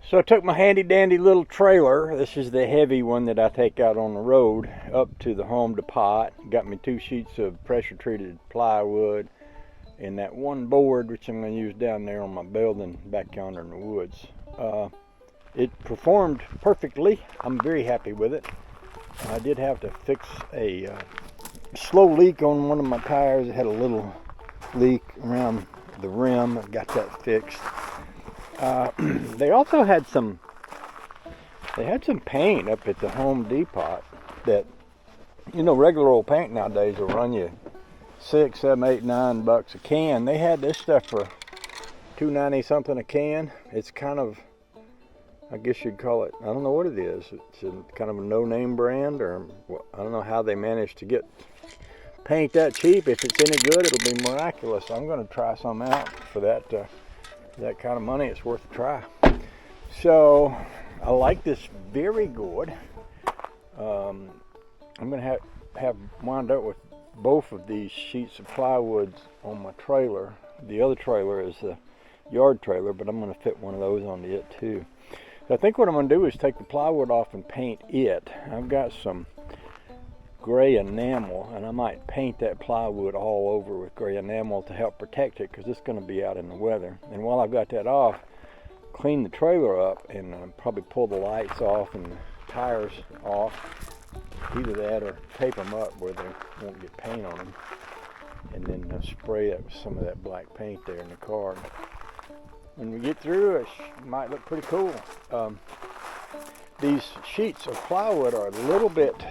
So I took my handy dandy little trailer, this is the heavy one that I take out on the road, up to the Home Depot. Got me 2 sheets of pressure treated plywood and that one board which I'm going to use down there on my building back yonder in the woods. It performed perfectly. I'm very happy with it. I did have to fix a slow leak on one of my tires. It had a little leak around the rim. I got that fixed. They also had some paint up at the Home Depot that, you know, regular old paint nowadays will run you $6, $7, $8, $9 a can. They had this stuff for $2.90 something a can. It's kind of, I guess you'd call it, I don't know what it is. It's kind of a no-name brand, or I don't know how they managed to get paint that cheap. If it's any good, it'll be miraculous. I'm going to try some out for that. That kind of money, it's worth a try. So I like this very good. I'm going to have wound up with both of these sheets of plywood on my trailer. The other trailer is a yard trailer, but I'm going to fit one of those onto it too. So I think what I'm going to do is take the plywood off and paint it. I've got some gray enamel, and I might paint that plywood all over with gray enamel to help protect it, because it's going to be out in the weather. And while I've got that off, clean the trailer up and probably pull the lights off and the tires off. Either that or tape them up where they won't get paint on them, and then spray that with some of that black paint there in the car. When we get through, it might look pretty cool. These sheets of plywood are a little bit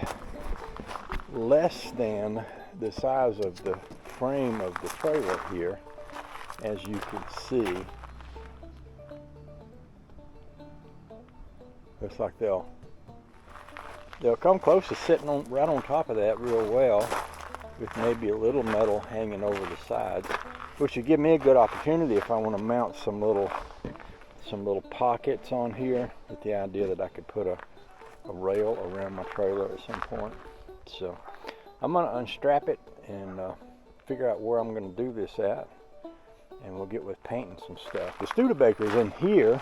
less than the size of the frame of the trailer here, as you can see. Looks like they'll come close to sitting right on top of that real well, with maybe a little metal hanging over the sides, which would give me a good opportunity if I want to mount some little pockets on here, with the idea that I could put a rail around my trailer at some point. So I'm going to unstrap it and figure out where I'm going to do this at, and we'll get with painting some stuff. The Studebaker's in here,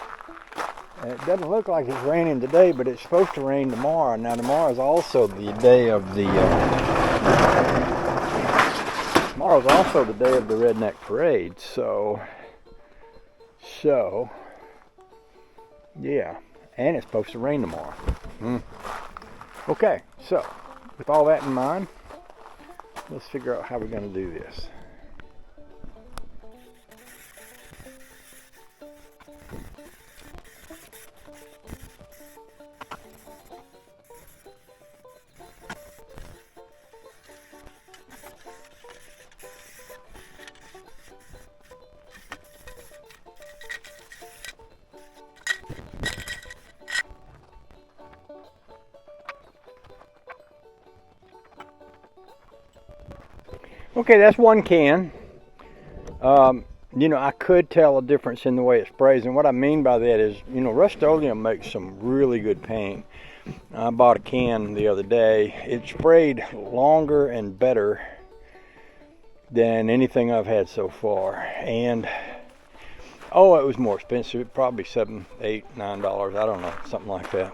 and it doesn't look like it's raining today, but it's supposed to rain tomorrow. Now tomorrow is also the day of the Redneck Parade. So yeah, and it's supposed to rain tomorrow. Okay, so with all that in mind, let's figure out how we're going to do this. Okay, that's one can. You know, I could tell a difference in the way it sprays, and what I mean by that is, you know, Rust-Oleum makes some really good paint. I bought a can the other day. It sprayed longer and better than anything I've had so far, and it was more expensive, probably $7, $8, $9, I don't know, something like that.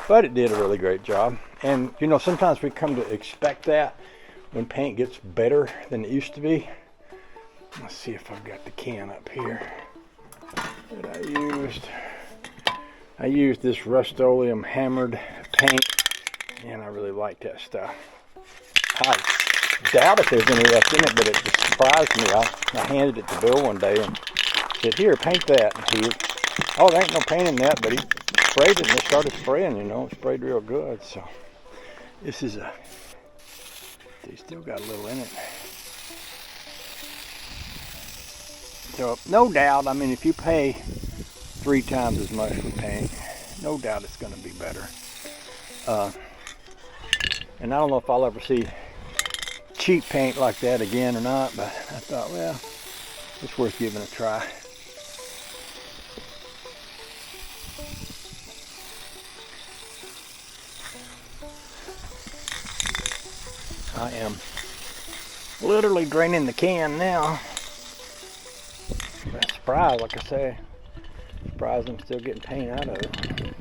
But it did a really great job. And you know, sometimes we come to expect that when paint gets better than it used to be. Let's see if I've got the can up here that I used this Rust-Oleum hammered paint, and I really like that stuff. I doubt if there's any left in it, but it just surprised me. I handed it to Bill one day and said, "Here, paint that." And there ain't no paint in that, but he sprayed it and it started spraying, you know, it sprayed real good. So this is they still got a little in it. So no doubt, I mean, if you pay 3 times as much for paint, no doubt it's going to be better. And I don't know if I'll ever see cheap paint like that again or not, but I thought, well, it's worth giving a try. I am literally draining the can now. That surprise, like I say, Surprised I'm still getting paint out of it.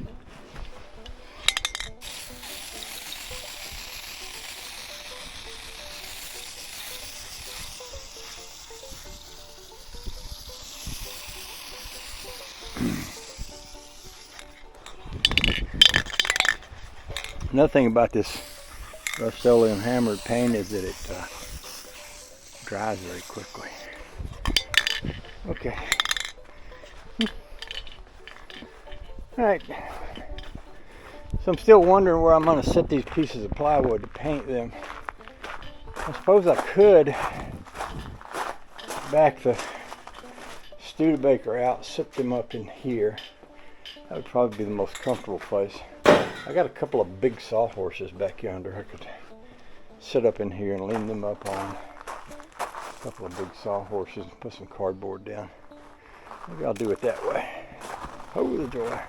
Another thing about this Rust-Oleum hammered paint is that it dries very quickly. Okay. Alright. So I'm still wondering where I'm going to set these pieces of plywood to paint them. I suppose I could back the Studebaker out, set them up in here. That would probably be the most comfortable place. I got a couple of big sawhorses back yonder. I could sit up in here and lean them up on a couple of big sawhorses and put some cardboard down. Maybe I'll do it that way. Oh, the joy.